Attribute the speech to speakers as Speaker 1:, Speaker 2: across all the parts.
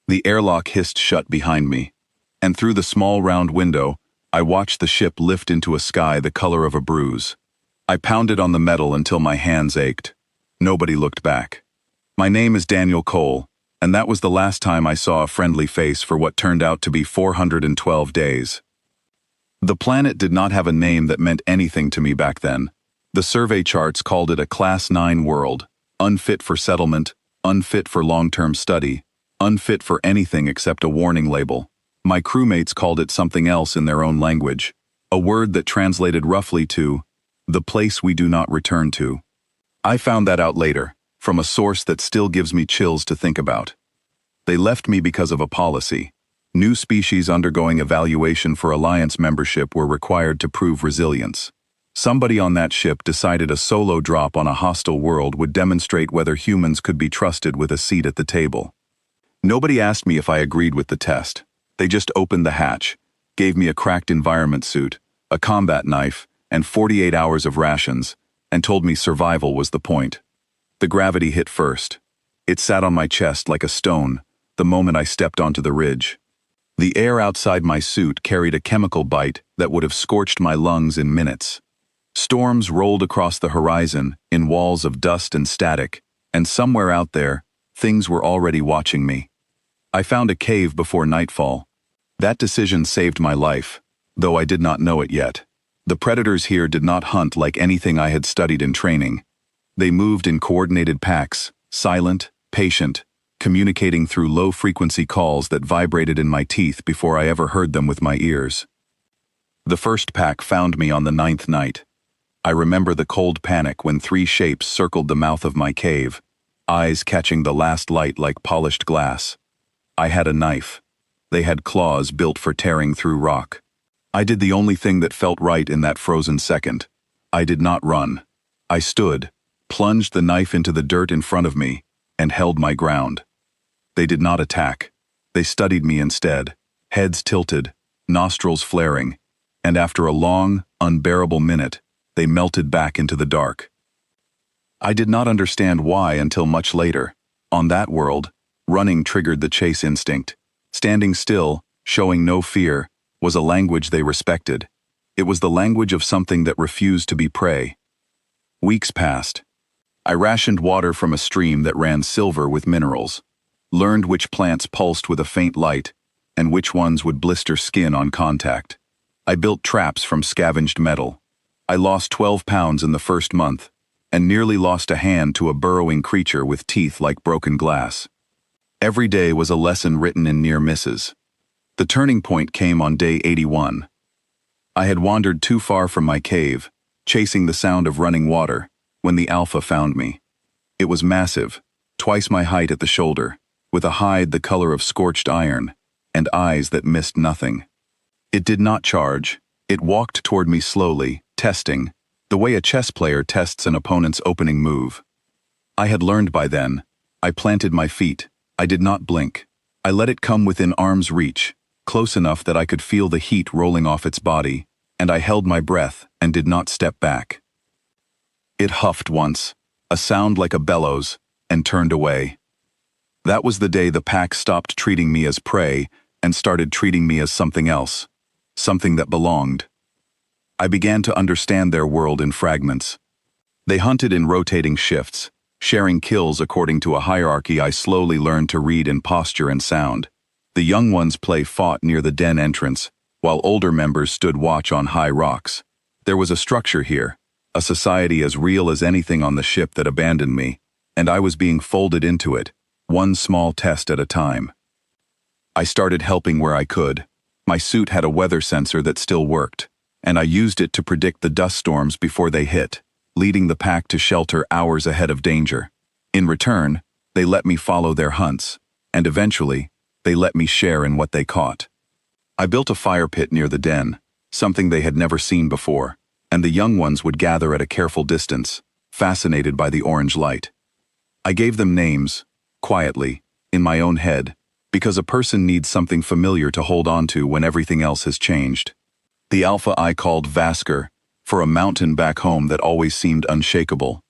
Speaker 1: The airlock hissed shut behind me, and through the small round window, I watched the ship lift into a sky the color of a bruise. I pounded on the metal until my hands ached. Nobody looked back. My name is Daniel Cole, and that was the last time I saw a friendly face for what turned out to be 412 days. The planet did not have a name that meant anything to me back then. The survey charts called it a Class 9 world, unfit for settlement, unfit for long-term study, unfit for anything except a warning label. My crewmates called it something else in their own language, a word that translated roughly to, the place we do not return to. I found that out later, from a source that still gives me chills to think about. They left me because of a policy. New species undergoing evaluation for Alliance membership were required to prove resilience. Somebody on that ship decided a solo drop on a hostile world would demonstrate whether humans could be trusted with a seat at the table. Nobody asked me if I agreed with the test. They just opened the hatch, gave me a cracked environment suit, a combat knife, and 48 hours of rations, and told me survival was the point. The gravity hit first. It sat on my chest like a stone the moment I stepped onto the ridge. The air outside my suit carried a chemical bite that would have scorched my lungs in minutes. Storms rolled across the horizon in walls of dust and static, and somewhere out there, things were already watching me. I found a cave before nightfall. That decision saved my life, though I did not know it yet. The predators here did not hunt like anything I had studied in training. They moved in coordinated packs, silent, patient, communicating through low-frequency calls that vibrated in my teeth before I ever heard them with my ears. The first pack found me on the 9th night. I remember the cold panic when 3 shapes circled the mouth of my cave, eyes catching the last light like polished glass. I had a knife. They had claws built for tearing through rock. I did the only thing that felt right in that frozen second. I did not run. I stood, plunged the knife into the dirt in front of me, and held my ground. They did not attack. They studied me instead, heads tilted, nostrils flaring, and after a long, unbearable minute, they melted back into the dark. I did not understand why until much later. On that world, running triggered the chase instinct. Standing still, showing no fear, was a language they respected. It was the language of something that refused to be prey. Weeks passed. I rationed water from a stream that ran silver with minerals, learned which plants pulsed with a faint light, and which ones would blister skin on contact. I built traps from scavenged metal. I lost 12 pounds in the first month, and nearly lost a hand to a burrowing creature with teeth like broken glass. Every day was a lesson written in near misses. The turning point came on day 81. I had wandered too far from my cave, chasing the sound of running water, when the Alpha found me. It was massive, twice my height at the shoulder, with a hide the color of scorched iron, and eyes that missed nothing. It did not charge. It walked toward me slowly, testing, the way a chess player tests an opponent's opening move. I had learned by then. I planted my feet. I did not blink. I let it come within arm's reach, close enough that I could feel the heat rolling off its body, and I held my breath and did not step back. It huffed once, a sound like a bellows, and turned away. That was the day the pack stopped treating me as prey and started treating me as something else, something that belonged. I began to understand their world in fragments. They hunted in rotating shifts, sharing kills according to a hierarchy I slowly learned to read in posture and sound. The young ones fought near the den entrance, while older members stood watch on high rocks. There was a structure here, a society as real as anything on the ship that abandoned me, and I was being folded into it, one small test at a time. I started helping where I could. My suit had a weather sensor that still worked, and I used it to predict the dust storms before they hit, leading the pack to shelter hours ahead of danger. In return, they let me follow their hunts, and eventually, they let me share in what they caught. I built a fire pit near the den, something they had never seen before, and the young ones would gather at a careful distance, fascinated by the orange light. I gave them names, quietly, in my own head, because a person needs something familiar to hold on to when everything else has changed. The Alpha I called Vasker, for a mountain back home that always seemed unshakable.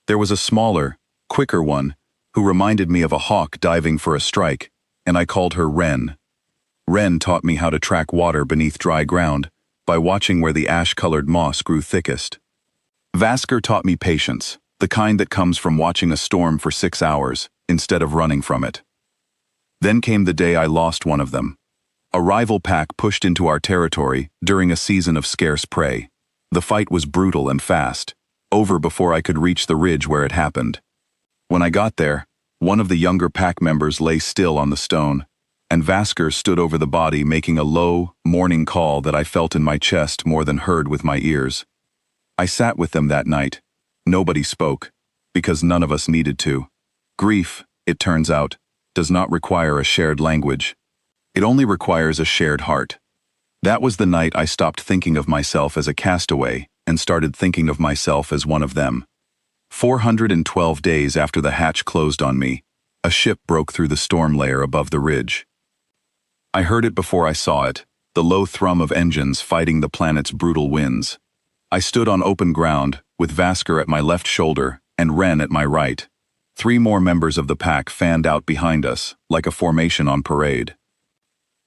Speaker 1: There was a smaller, quicker one, who reminded me of a hawk diving for a strike, and I called her Wren. Wren taught me how to track water beneath dry ground by watching where the ash-colored moss grew thickest. Vasker taught me patience, the kind that comes from watching a storm for 6 hours instead of running from it. Then came the day I lost one of them. A rival pack pushed into our territory during a season of scarce prey. The fight was brutal and fast, over before I could reach the ridge where it happened. When I got there, one of the younger pack members lay still on the stone, and Vasker stood over the body making a low, mourning call that I felt in my chest more than heard with my ears. I sat with them that night. Nobody spoke, because none of us needed to. Grief, it turns out, does not require a shared language. It only requires a shared heart. That was the night I stopped thinking of myself as a castaway and started thinking of myself as one of them. 412 days after the hatch closed on me, a ship broke through the storm layer above the ridge. I heard it before I saw it, the low thrum of engines fighting the planet's brutal winds. I stood on open ground, with Vasker at my left shoulder and Wren at my right. 3 more members of the pack fanned out behind us, like a formation on parade.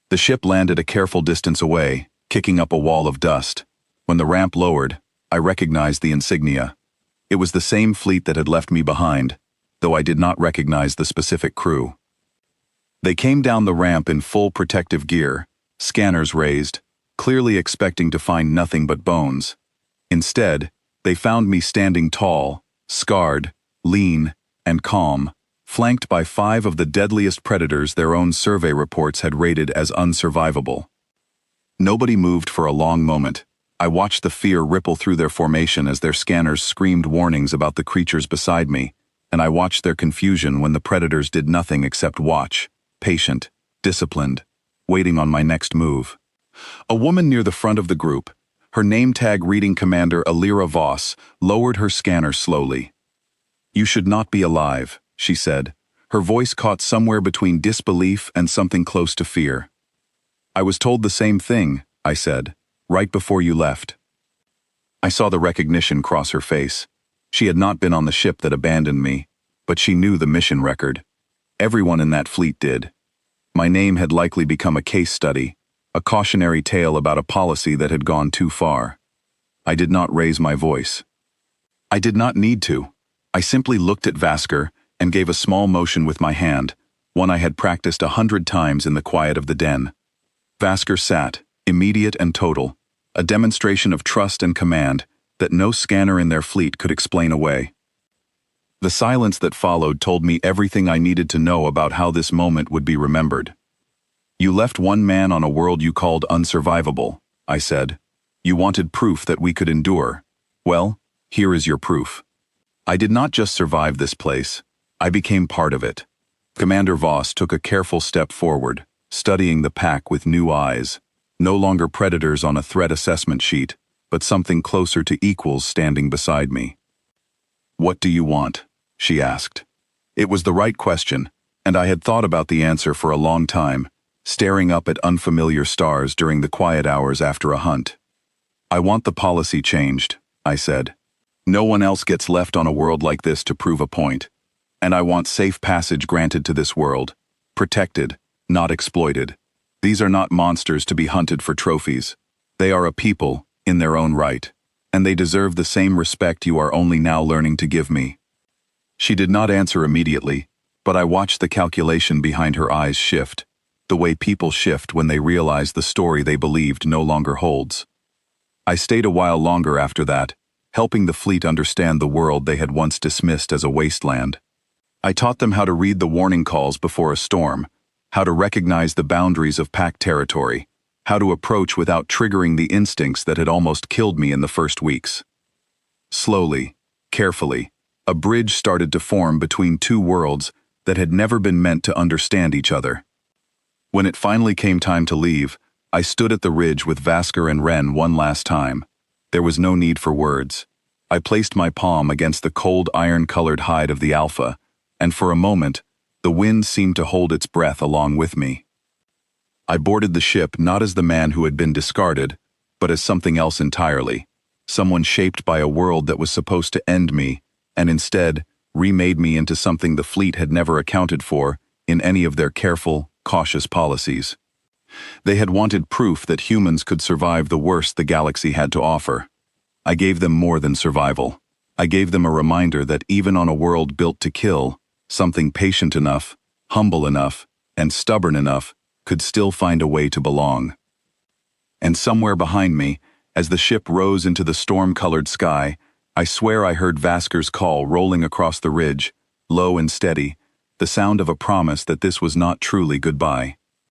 Speaker 1: The ship landed a careful distance away, kicking up a wall of dust. When the ramp lowered, I recognized the insignia. It was the same fleet that had left me behind, though I did not recognize the specific crew. They came down the ramp in full protective gear, scanners raised, clearly expecting to find nothing but bones. Instead, they found me standing tall, scarred, lean, and calm, flanked by 5 of the deadliest predators their own survey reports had rated as unsurvivable. Nobody moved for a long moment. I watched the fear ripple through their formation as their scanners screamed warnings about the creatures beside me, and I watched their confusion when the predators did nothing except watch, patient, disciplined, waiting on my next move. A woman near the front of the group, her name tag reading Commander Alira Voss, lowered her scanner slowly. "You should not be alive," she said, her voice caught somewhere between disbelief and something close to fear. "I was told the same thing," I said, "right before you left." I saw the recognition cross her face. She had not been on the ship that abandoned me, but she knew the mission record. Everyone in that fleet did. My name had likely become a case study, a cautionary tale about a policy that had gone too far. I did not raise my voice. I did not need to. I simply looked at Vasker and gave a small motion with my hand, one I had practiced 100 times in the quiet of the den. Vasker sat, immediate and total, a demonstration of trust and command that no scanner in their fleet could explain away. The silence that followed told me everything I needed to know about how this moment would be remembered. "You left one man on a world you called unsurvivable," I said. "You wanted proof that we could endure. Well, here is your proof. I did not just survive this place, I became part of it." Commander Voss took a careful step forward, studying the pack with new eyes, no longer predators on a threat assessment sheet, but something closer to equals standing beside me. "What do you want?" she asked. It was the right question, and I had thought about the answer for a long time, staring up at unfamiliar stars during the quiet hours after a hunt. "I want the policy changed," I said. "No one else gets left on a world like this to prove a point, and I want safe passage granted to this world, protected, not exploited. These are not monsters to be hunted for trophies. They are a people, in their own right, and they deserve the same respect you are only now learning to give me." She did not answer immediately, but I watched the calculation behind her eyes shift, the way people shift when they realize the story they believed no longer holds. I stayed a while longer after that, helping the fleet understand the world they had once dismissed as a wasteland. I taught them how to read the warning calls before a storm, how to recognize the boundaries of pack territory, how to approach without triggering the instincts that had almost killed me in the first weeks. Slowly, carefully, a bridge started to form between 2 worlds that had never been meant to understand each other. When it finally came time to leave, I stood at the ridge with Vasker and Wren one last time. There was no need for words. I placed my palm against the cold iron-colored hide of the Alpha, and for a moment, the wind seemed to hold its breath along with me. I boarded the ship not as the man who had been discarded, but as something else entirely, someone shaped by a world that was supposed to end me, and instead remade me into something the fleet had never accounted for in any of their careful, cautious policies. They had wanted proof that humans could survive the worst the galaxy had to offer. I gave them more than survival. I gave them a reminder that even on a world built to kill, something patient enough, humble enough, and stubborn enough could still find a way to belong. And somewhere behind me, as the ship rose into the storm-colored sky, I swear I heard Vasker's call rolling across the ridge, low and steady, the sound of a promise that this was not truly goodbye.